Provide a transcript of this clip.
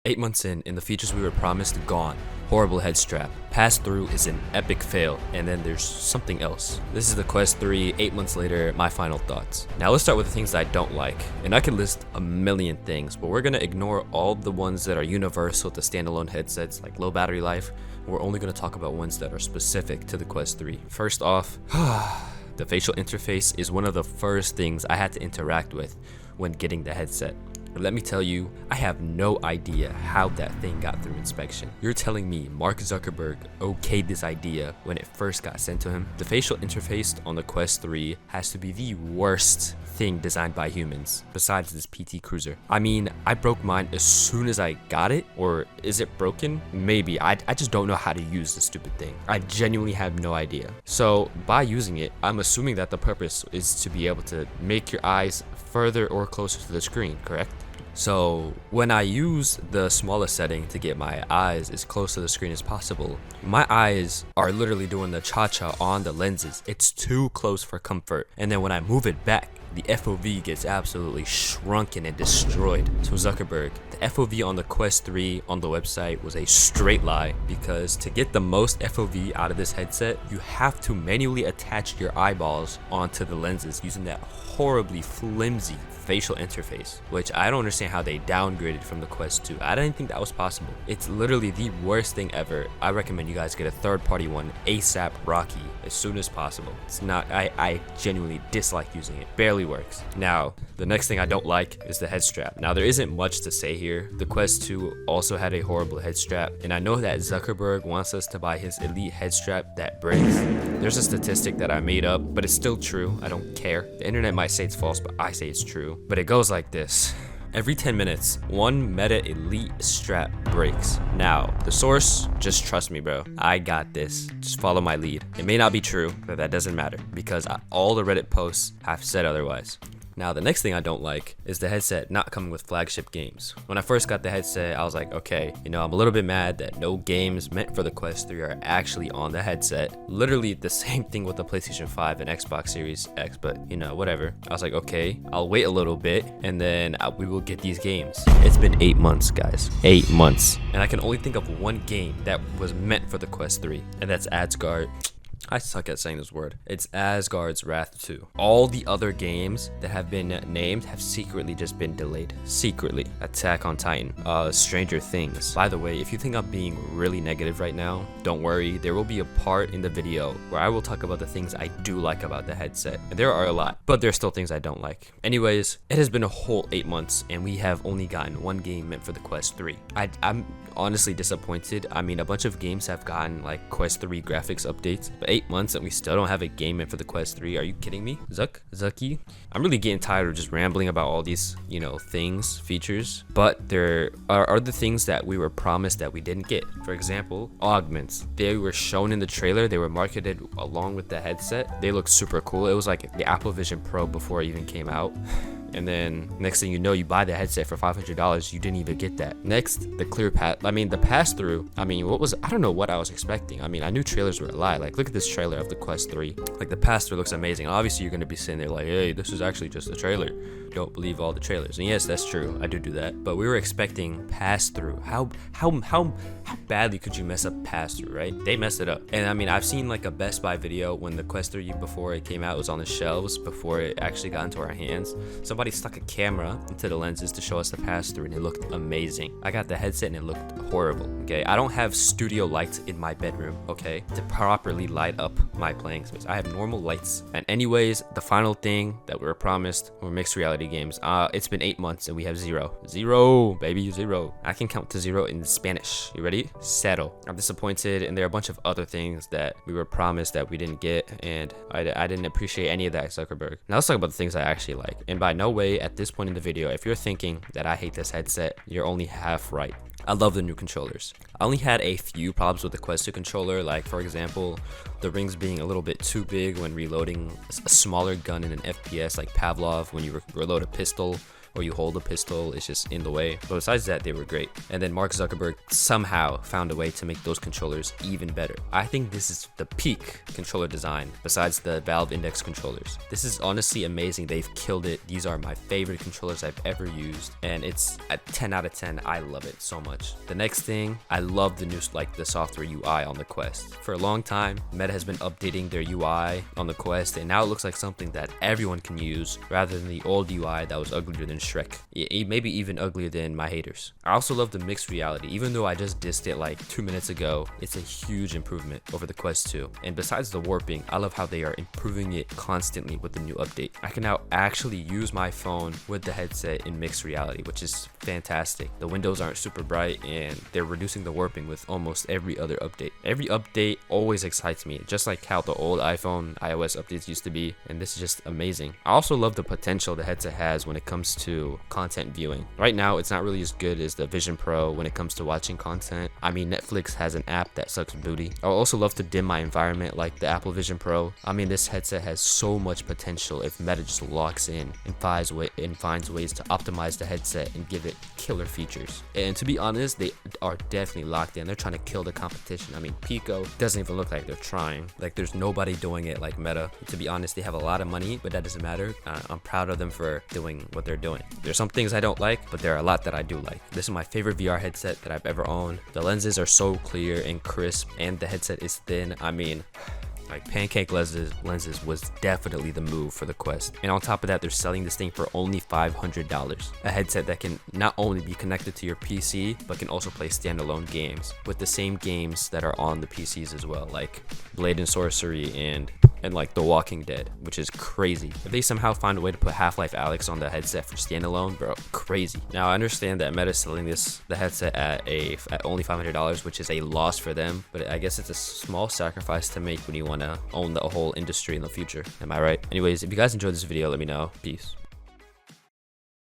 8 months in the features we were promised gone. Horrible head strap. Pass through is an epic fail, and then there's something else. This is the Quest 3, 8 months later, my final thoughts. Now let's start with the things that I don't like, and I could list a million things, but we're gonna ignore all the ones that are universal to standalone headsets like low battery life. We're only gonna talk about ones that are specific to the Quest 3. First off, the facial interface is one of the first things I had to interact with when getting the headset. Let me tell you, I have no idea how that thing got through inspection. You're telling me Mark Zuckerberg okayed this idea when it first got sent to him? The facial interface on the Quest 3 has to be the worst thing designed by humans, besides this PT Cruiser. I mean, I broke mine as soon as I got it, or is it broken? Maybe, I just don't know how to use this stupid thing. I genuinely have no idea. So by using it, I'm assuming that the purpose is to be able to make your eyes further or closer to the screen, correct? So when I use the smallest setting to get my eyes as close to the screen as possible, my eyes are literally doing the cha-cha on the lenses. It's too close for comfort. And then when I move it back, the FOV gets absolutely shrunken and destroyed. So Zuckerberg, the FOV on the Quest 3 on the website was a straight lie, because to get the most FOV out of this headset, you have to manually attach your eyeballs onto the lenses using that horribly flimsy facial interface, which I don't understand how they downgraded from the Quest 2. I didn't think that was possible. It's literally the worst thing ever. I recommend you guys get a third-party one ASAP Rocky as soon as possible. It's not, I genuinely dislike using it. Barely works. Now, the next thing I don't like is the head strap. Now, there isn't much to say here. The Quest 2 also had a horrible head strap, and I know that Zuckerberg wants us to buy his elite head strap that breaks. There's a statistic that I made up, but it's still true. I don't care. The internet might say it's false, but I say it's true. But it goes like this. Every 10 minutes, one Meta Elite strap breaks. Now, the source, just trust me, bro. I got this. Just follow my lead. It may not be true, but that doesn't matter, because all the Reddit posts have said otherwise. Now, the next thing I don't like is the headset not coming with flagship games. When I first got the headset, I was like, okay, I'm a little bit mad that no games meant for the Quest 3 are actually on the headset. Literally the same thing with the PlayStation 5 and Xbox Series X, but whatever. I was like, okay, I'll wait a little bit and then we will get these games. It's been 8 months, guys. 8 months. And I can only think of one game that was meant for the Quest 3, and that's Asgard. I suck at saying this word. It's Asgard's Wrath 2. All the other games that have been named have secretly just been delayed. Secretly. Attack on Titan. Stranger Things. By the way, if you think I'm being really negative right now, don't worry. There will be a part in the video where I will talk about the things I do like about the headset. And there are a lot, but there's still things I don't like. Anyways, it has been a whole 8 months and we have only gotten one game meant for the Quest 3. I'm honestly disappointed. I mean, a bunch of games have gotten like Quest 3 graphics updates, but 8 months and we still don't have a game meant for the Quest 3. Are you kidding me? Zucky? I'm really getting tired of just rambling about all these, things, features, but there are other things that we were promised that we didn't get. For example, augments. They were shown in the trailer. They were marketed along with the headset. They look super cool. It was like the Apple Vision Pro before it even came out. And then next thing you know, you buy the headset for $500. You didn't even get that. Next, the clear path. The pass through. I don't know what I was expecting. I knew trailers were a lie. Like, look at this trailer of the Quest 3. Like, the pass through looks amazing. Obviously, you're going to be sitting there like, hey, this is actually just a trailer. Don't believe all the trailers. And yes, that's true. I do that. But we were expecting pass through. How badly could you mess up pass through, right? They messed it up. And I've seen like a Best Buy video when the Quest 3 before it came out, it was on the shelves before it actually got into our hands. Somebody stuck a camera into the lenses to show us the pass through and it looked amazing. I got the headset and it looked horrible. Okay, I don't have studio lights in my bedroom, okay, to properly light up my playing space. I have normal lights. And anyways, the final thing that we were promised were mixed reality games. It's been 8 months and we have zero, baby, zero. I can count to zero in Spanish. You ready? Cero. I'm disappointed, and there are a bunch of other things that we were promised that we didn't get, and I didn't appreciate any of that, Zuckerberg. Now let's talk about the things I actually like. And by no way at this point in the video, if you're thinking that I hate this headset, you're only half right. I love the new controllers. I only had a few problems with the Quest 2 controller, like for example, the rings being a little bit too big when reloading a smaller gun in an FPS like Pavlov when you reload a pistol, or you hold a pistol, it's just in the way. But besides that, they were great. And then Mark Zuckerberg somehow found a way to make those controllers even better. I think this is the peak controller design besides the Valve Index controllers. This is honestly amazing. They've killed it. These are my favorite controllers I've ever used, and it's a 10 out of 10. I love it so much. The next thing, I love the new the software UI on the Quest. For a long time, Meta has been updating their UI on the Quest, and now it looks like something that everyone can use rather than the old UI that was uglier than Shrek. Maybe even uglier than my haters. I also love the mixed reality. Even though I just dissed it like 2 minutes ago, it's a huge improvement over the Quest 2. And besides the warping, I love how they are improving it constantly with the new update. I can now actually use my phone with the headset in mixed reality, which is fantastic. The windows aren't super bright, and they're reducing the warping with almost every other update. Every update always excites me, just like how the old iPhone iOS updates used to be, and this is just amazing. I also love the potential the headset has when it comes to content viewing. Right now, it's not really as good as the Vision Pro when it comes to watching content. I mean, Netflix has an app that sucks booty. I would also love to dim my environment like the Apple Vision Pro. I mean, this headset has so much potential if Meta just locks in and finds ways to optimize the headset and give it killer features. And to be honest, they are definitely locked in. They're trying to kill the competition. I mean, Pico doesn't even look like they're trying. Like, there's nobody doing it like Meta. To be honest, they have a lot of money, but that doesn't matter. I'm proud of them for doing what they're doing. There's some things I don't like, but there are a lot that I do like. This is my favorite VR headset that I've ever owned. The lenses are so clear and crisp, and the headset is thin. I mean, like, pancake lenses was definitely the move for the Quest. And on top of that, they're selling this thing for only $500. A headset that can not only be connected to your PC, but can also play standalone games with the same games that are on the PCs as well, like Blade and Sorcery and like The Walking Dead, which is crazy. If they somehow find a way to put Half-Life Alyx on the headset for standalone, bro, crazy. Now, I understand that Meta's selling the headset at only $500, which is a loss for them, but I guess it's a small sacrifice to make when you want to own the whole industry in the future. Am I right? Anyways, if you guys enjoyed this video, let me know. Peace.